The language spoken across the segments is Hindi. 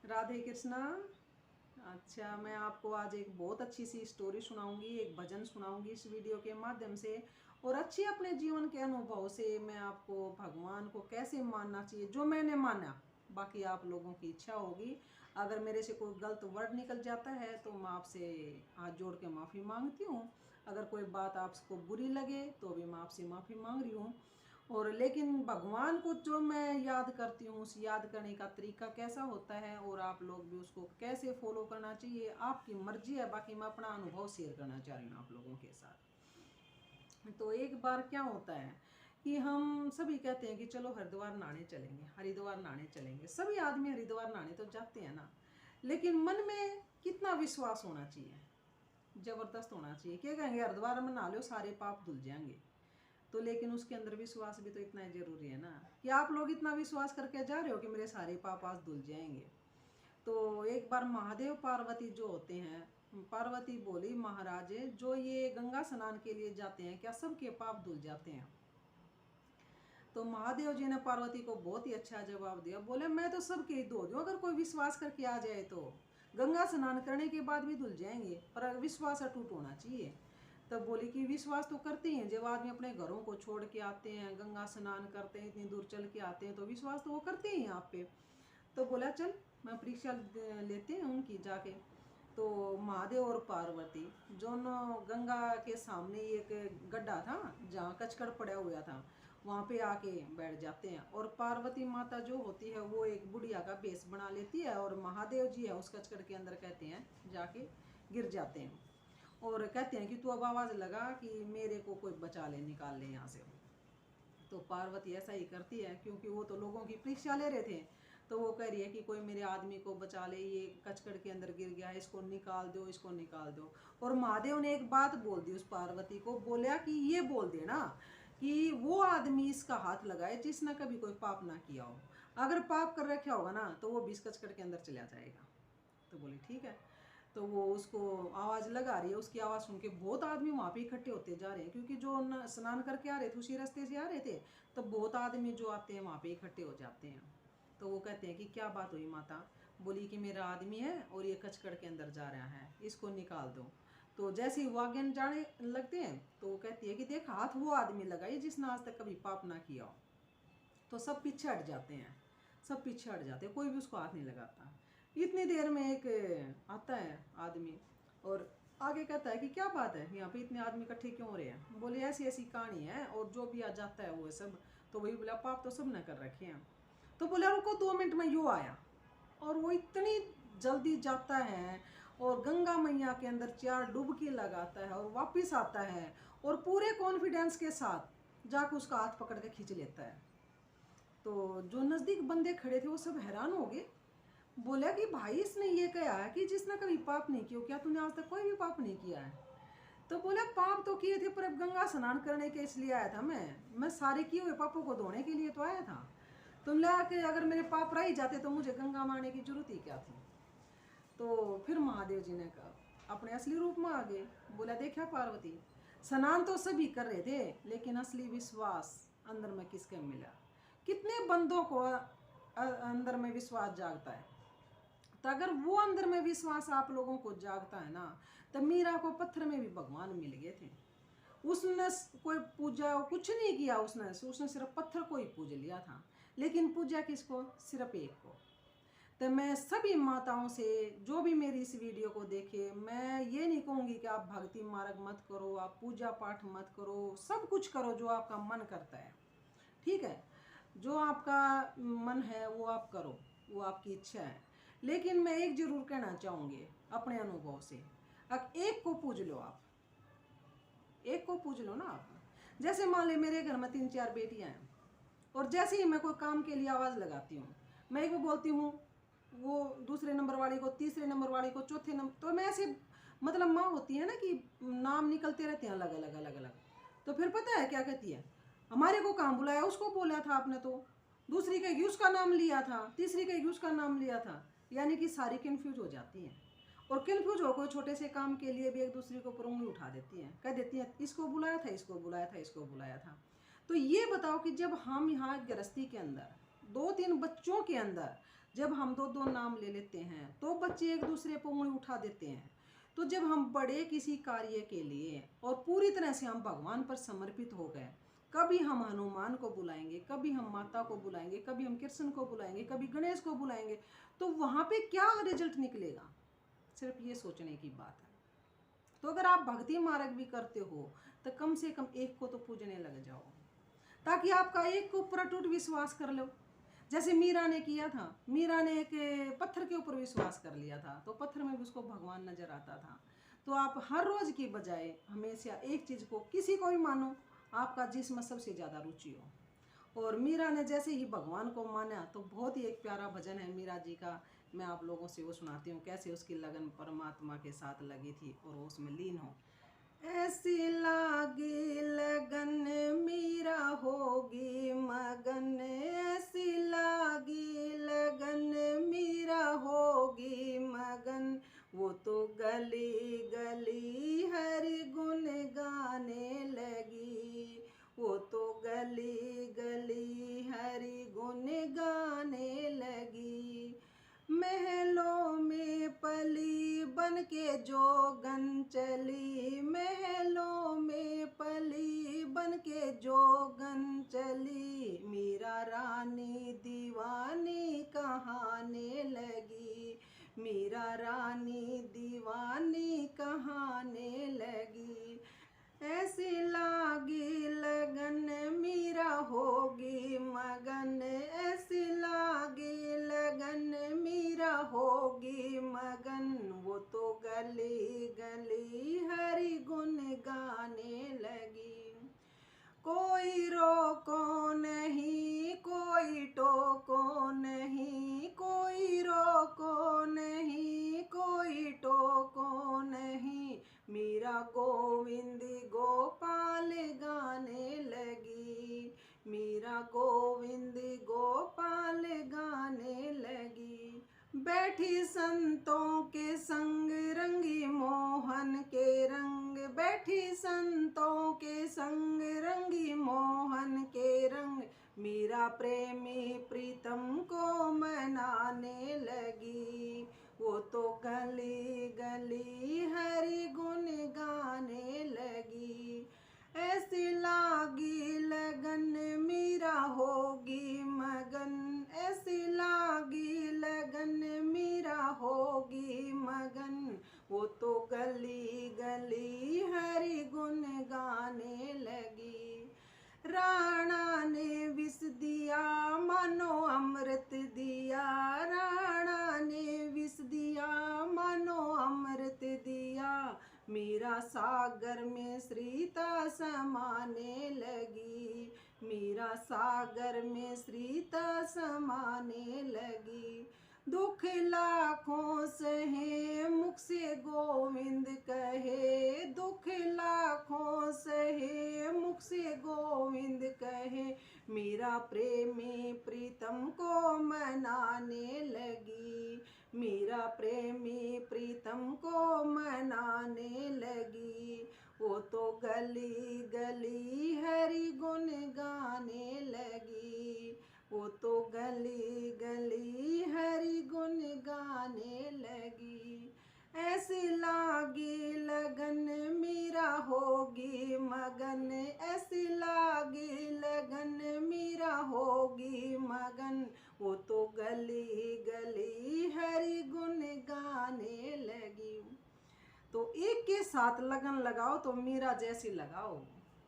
राधे कृष्णा। अच्छा, मैं आपको आज एक बहुत अच्छी सी स्टोरी सुनाऊंगी, एक भजन सुनाऊंगी इस वीडियो के माध्यम से। और अच्छी अपने जीवन के अनुभव से मैं आपको भगवान को कैसे मानना चाहिए, जो मैंने माना। बाकी आप लोगों की इच्छा होगी। अगर मेरे से कोई गलत वर्ड निकल जाता है तो मैं आपसे हाथ जोड़ के माफ़ी मांगती हूँ। अगर कोई बात आपको बुरी लगे तो भी मैं आपसे माफ़ी मांग रही हूँ। और लेकिन भगवान को जो मैं याद करती हूँ, उस याद करने का तरीका कैसा होता है और आप लोग भी उसको कैसे फॉलो करना चाहिए, आपकी मर्जी है। बाकी मैं अपना अनुभव शेयर करना चाह रही हूँ आप लोगों के साथ। तो एक बार क्या होता है कि हम सभी कहते हैं कि चलो हरिद्वार नहाने चलेंगे, हरिद्वार नहाने चलेंगे। सभी आदमी हरिद्वार नहाने तो जाते हैं ना, लेकिन मन में कितना विश्वास होना चाहिए, जबरदस्त होना चाहिए। क्या कहेंगे, हरिद्वार में नहा लो सारे पाप धुल जाएंगे। तो लेकिन उसके अंदर विश्वास भी तो इतना ही जरूरी है ना, कि आप लोग इतना विश्वास करके जा रहे हो कि मेरे सारे पाप आज धुल जाएंगे। तो एक बार महादेव पार्वती जो होते हैं, पार्वती बोली, महाराज जो ये गंगा स्नान के लिए जाते हैं क्या सबके पाप धुल जाते हैं? तो महादेव जी ने पार्वती को बहुत ही अच्छा जवाब दिया। बोले मैं तो सबके ही धो दूँ, अगर कोई विश्वास करके आ जाए तो गंगा स्नान करने के बाद भी धुल जाएंगे, पर विश्वास अटूट होना चाहिए। तब बोली कि विश्वास तो करते हैं, जब आदमी अपने घरों को छोड़ के आते हैं, गंगा स्नान करते हैं, इतनी दूर चल के आते हैं, तो विश्वास तो वो करते हैं आप पे। तो बोला चल मैं परीक्षा लेते हैं उनकी जाके। तो महादेव और पार्वती दोनों गंगा के सामने एक गड्ढा था जहाँ कचकड़ पड़ा हुआ था, वहाँ पे आके बैठ जाते हैं। और पार्वती माता जो होती है वो एक बुढ़िया का बेस बना लेती है, और महादेव जी है उस कचकड़ के अंदर कहते हैं जाके गिर जाते हैं। और कहते हैं कि तू अब आवाज़ लगा कि मेरे को कोई बचा ले, निकाल ले यहाँ से। तो पार्वती ऐसा ही करती है, क्योंकि वो तो लोगों की परीक्षा ले रहे थे। तो वो कह रही है कि कोई मेरे आदमी को बचा ले, ये कचकड़ के अंदर गिर गया है, इसको निकाल दो, इसको निकाल दो। और महादेव ने एक बात बोल दी उस पार्वती को, बोला कि ये बोल देना कि वो आदमी इसका हाथ लगाए जिसने कभी कोई पाप ना किया हो। अगर पाप कर रखा होगा ना तो वो भी इस कचकड़ के अंदर चला जाएगा। तो बोली ठीक है। तो वो उसको आवाज़ लगा रही है, उसकी आवाज़ सुन के बहुत आदमी वहाँ पे इकट्ठे होते जा रहे हैं, क्योंकि जो स्नान करके आ रहे थे उसी रास्ते से आ रहे थे। तो बहुत आदमी जो आते हैं वहाँ पे इकट्ठे हो जाते हैं। तो वो कहते हैं कि क्या बात हुई माता? बोली कि मेरा आदमी है और ये कचकड़ के अंदर जा रहा है, इसको निकाल दो। तो जैसे ही वो आगे जाने लगते हैं तो वो कहती है कि देख, हाथ वो आदमी लगाइए जिसने आज तक कभी पाप ना किया हो। तो सब पीछे हट जाते हैं, सब पीछे हट जाते हैं, कोई भी उसको हाथ नहीं लगाता। इतनी देर में एक आता है आदमी और आगे कहता है कि क्या बात है, यहाँ पे इतने आदमी इकट्ठे क्यों हो रहे हैं? बोले ऐसी ऐसी कहानी है, और जो भी आ जाता है वो सब। तो वही बोला पाप तो सब ने कर रखे हैं। तो बोला रुको 2 मिनट में यूँ आया। और वो इतनी जल्दी जाता है और गंगा मैया के अंदर 4 डुबकी लगाता है और वापस आता है, और पूरे कॉन्फिडेंस के साथ जाकर उसका हाथ पकड़ के खींच लेता है। तो जो नज़दीक बंदे खड़े थे वो सब हैरान हो गए। बोला कि भाई इसने ये कहा है कि जिसने कभी पाप नहीं किया, क्या तूने आज तक कोई भी पाप नहीं किया है? तो बोला पाप तो किए थे, पर अब गंगा स्नान करने के इसलिए आया था। मैं सारे किए हुए पापों को धोने के लिए तो आया था। तुम लगा कि अगर मेरे पाप रह ही जाते तो मुझे गंगा मारने की जरूरत ही क्या थी? तो फिर महादेव जी ने कहा अपने असली रूप में आ गए। बोला देखा पार्वती, स्नान तो सभी कर रहे थे, लेकिन असली विश्वास अंदर में किसके मिला? कितने बंदों को अंदर में विश्वास जागता है। तो अगर वो अंदर में विश्वास आप लोगों को जागता है ना, तो मीरा को पत्थर में भी भगवान मिल गए थे। उसने कोई पूजा कुछ नहीं किया, उसने सिर्फ पत्थर को ही पूज लिया था। लेकिन पूजा किसको? सिर्फ एक को। तो मैं सभी माताओं से, जो भी मेरी इस वीडियो को देखे, मैं ये नहीं कहूँगी कि आप भक्ति मार्ग मत करो, आप पूजा पाठ मत करो, सब कुछ करो जो आपका मन करता है, ठीक है। जो आपका मन है वो आप करो, वो आपकी इच्छा है। लेकिन मैं एक जरूर कहना चाहूँगी अपने अनुभव से, अब एक को पूज लो आप, एक को पूज लो ना आप। जैसे मान ले मेरे घर में 3-4 बेटियां हैं, और जैसे ही मैं कोई काम के लिए आवाज़ लगाती हूँ, मैं एक को बोलती हूँ, वो दूसरे नंबर वाली को, तीसरे नंबर वाली को, चौथे नंबर, तो मैं ऐसे मतलब माँ होती है ना कि नाम निकलते रहते हैं अलग अलग अलग अलग। तो फिर पता है क्या कहती है, हमारे को काम बुलाया, उसको बोला था आपने तो। दूसरी कहेगी उसका नाम लिया था, तीसरी कहेगी उसका नाम लिया था। यानी कि सारी कन्फ्यूज हो जाती हैं। और कन्फ्यूज होकर छोटे से काम के लिए भी एक दूसरे को ऊपर उंगली उठा देती हैं, कह देती हैं इसको बुलाया था, इसको बुलाया था, इसको बुलाया था। तो ये बताओ कि जब हम यहाँ गृहस्थी के अंदर 2-3 बच्चों के अंदर जब हम दो दो नाम ले लेते हैं तो बच्चे एक दूसरे पर उंगली उठा देते हैं। तो जब हम बड़े किसी कार्य के लिए और पूरी तरह से हम भगवान पर समर्पित हो गए, कभी हम हनुमान को बुलाएंगे, कभी हम माता को बुलाएंगे, कभी हम कृष्ण को बुलाएंगे, कभी गणेश को बुलाएंगे, तो वहाँ पे क्या रिजल्ट निकलेगा, सिर्फ ये सोचने की बात है। तो अगर आप भक्ति मार्ग भी करते हो तो कम से कम एक को तो पूजने लग जाओ, ताकि आपका एक को ऊपर अटूट विश्वास कर लो। जैसे मीरा ने किया था, मीरा ने एक पत्थर के ऊपर विश्वास कर लिया था, तो पत्थर में भी उसको भगवान नजर आता था। तो आप हर रोज की बजाय हमेशा एक चीज को, किसी को भी मानो, आपका जिसमें सबसे ज्यादा रुचि हो। और मीरा ने जैसे ही भगवान को माना, तो बहुत ही एक प्यारा भजन है मीरा जी का, मैं आप लोगों से वो सुनाती हूँ, कैसे उसकी लगन परमात्मा के साथ लगी थी और वो उसमें लीन हो। ऐसी लागी लगन मीरा होगी मगन, ऐसी लागी लगन मीरा होगी मगन, वो तो गली गली हरि गुण गाने लगी, वो तो गली गली हरि गुण गाने लगी। महलों में पली बन के जोगन चली, महलों में पली बन के जोगन चली, मीरा रानी दीवानी कहाने लगी, मीरा रानी दीवानी कहाने लगी। ऐसी लागी लगन मीरा होगी मगन, ऐसी लागी लगन मीरा होगी मगन, वो तो गली गली हरि गुण गाने लगी। कोई रोको नहीं, कोई टोको नहीं, कोई रोको नहीं, कोई टोको नहीं, मीरा गोविंद गोपाल गाने लगी, मीरा गोविंद गोपाल गाने लगी। बैठी संतों के संग रंगी मोहन के रंग, बैठी संतों के संग रंगी मोहन के रंग, मीरा प्रेमी प्रीतम को मनाने लगी, वो तो गली गली हरि गुण गाने लगी। ऐसी लागी लगन मीरा होगी मगन, ऐसी लागी लगन मीरा होगी मगन, वो तो गली गली हरि गुण गाने लगी। राणा ने विष दिया मानो अमृत दिया, राणा ने विष दिया मानो अमृत दिया, मीरा सागर में श्रीता समाने लगी, मीरा सागर में श्रीता समाने लगी। दुख लाखों सहे मुख से गोविंद कहे, दुख लाखों सहे मुख से गोविंद कहे, मीरा प्रेमी प्रीतम को मनाने लगी, मीरा प्रेमी प्रीतम को मनाने लगी, वो तो गली गली हरि गुण गाने लगी, वो तो गली गली हरि गुण गाने लगी। ऐसी लागी लगन मीरा होगी मगन, ऐसी लागी लगन मीरा होगी मगन, वो तो गली गली हरि गुण गाने लगी। तो एक के साथ लगन लगाओ तो मीरा जैसी लगाओ।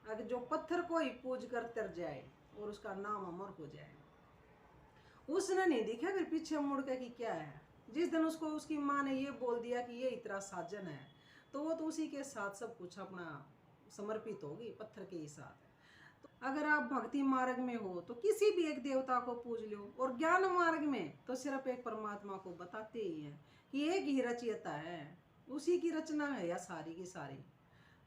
अगर जो पत्थर को ही पूज कर तर जाए और उसका नाम अमर हो जाए, उसने नहीं देखा फिर पीछे मुड़ के कि क्या है। जिस दिन उसको उसकी माँ ने ये बोल दिया कि ये इतना साजन है, तो वो तो उसी के साथ सब कुछ अपना समर्पित होगी, पत्थर के ही साथ। तो अगर आप भक्ति मार्ग में हो तो किसी भी एक देवता को पूज लो, और ज्ञान मार्ग में तो सिर्फ एक परमात्मा को बताते ही हैं कि एक ही रचयिता है, उसी की रचना है या सारी की सारी।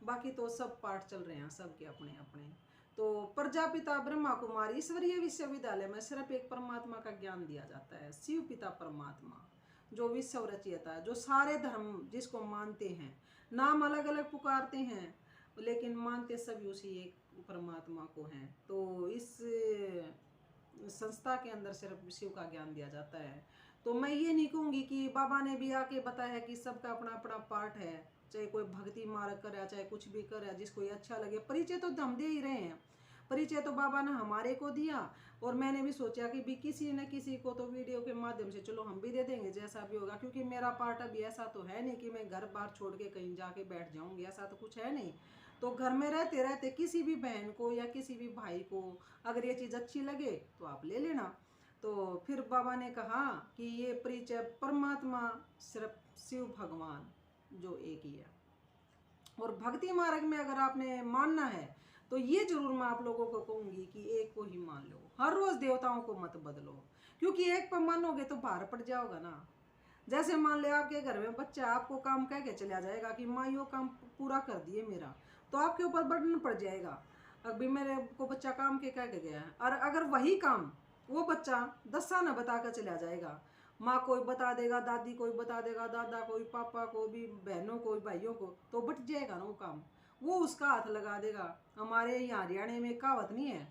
बाकी तो सब पाठ चल रहे हैं सबके अपने अपने। तो प्रजापिता ब्रह्मा कुमारी ईश्वरीय विश्वविद्यालय में सिर्फ एक परमात्मा का ज्ञान दिया जाता है, शिव पिता परमात्मा, जो विश्व रचयिता है, जो सारे धर्म जिसको मानते हैं, नाम अलग अलग पुकारते हैं लेकिन मानते सभी उसी एक परमात्मा को हैं। तो इस संस्था के अंदर सिर्फ शिव का ज्ञान दिया जाता है। तो मैं ये नहीं कहूँगी कि बाबा ने भी आके बताया कि सबका अपना अपना पार्ट है, चाहे कोई भक्ति मार्ग करे चाहे कुछ भी करे, जिसको ये अच्छा लगे। परिचय तो हम दे ही रहे हैं, परिचय तो बाबा ने हमारे को दिया, और मैंने भी सोचा कि भी किसी न किसी को तो वीडियो के माध्यम से चलो हम भी दे देंगे जैसा भी होगा। क्योंकि मेरा पार्ट अभी ऐसा तो है नहीं कि मैं घर बार छोड़ के कहीं जाके बैठ जाऊंगी, ऐसा तो कुछ है नहीं। तो घर में रहते रहते किसी भी बहन को या किसी भी भाई को अगर ये चीज़ अच्छी लगे तो आप ले लेना। तो फिर बाबा ने कहा कि ये परिचय परमात्मा सिर्फ शिव भगवान जो एक ही है, और भक्ति मार्ग में अगर आपने मानना है तो ये जरूर मैं आप लोगों को कहूंगी कि एक को ही मान लो, हर रोज देवताओं को मत बदलो, क्योंकि एक पर मानोगे तो भार पड़ जाओगा ना। जैसे मान ले आपके घर में बच्चा आपको काम कह के चला जाएगा कि माँ यो काम पूरा कर दिए मेरा, तो आपके ऊपर बर्डन पड़ जाएगा। अभी मेरे को बच्चा काम के कह के गया है, और अगर वही काम वो बच्चा 10 साल न बता कर चला जाएगा, माँ कोई बता देगा, दादी कोई बता देगा, दादा कोई, पापा को भी, बहनों को, भाइयों को, तो बट जाएगा ना वो काम, वो उसका हाथ लगा देगा। हमारे यहाँ हरियाणा में कहावत नहीं है,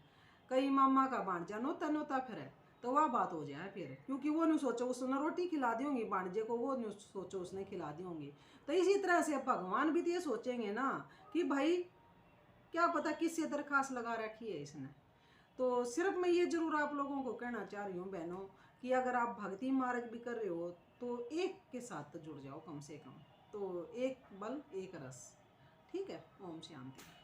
कई मामा का भांजा नोता नोता फिर, तो वह बात हो जाए फिर, क्योंकि वो नहीं सोचो उसने रोटी खिला दी होंगी भांजे को, वो नहीं सोचो उसने खिला दी होंगी। तो इसी तरह से भगवान भी तो ये सोचेंगे ना कि भाई क्या पता किससे दरखास्त लगा रखी है इसने। तो सिर्फ मैं ये जरूर आप लोगों को कहना चाह रही हूँ बहनों कि अगर आप भक्ति मार्ग भी कर रहे हो तो एक के साथ तो जुड़ जाओ कम से कम। तो एक बल एक रस, ठीक है। ओम शांति।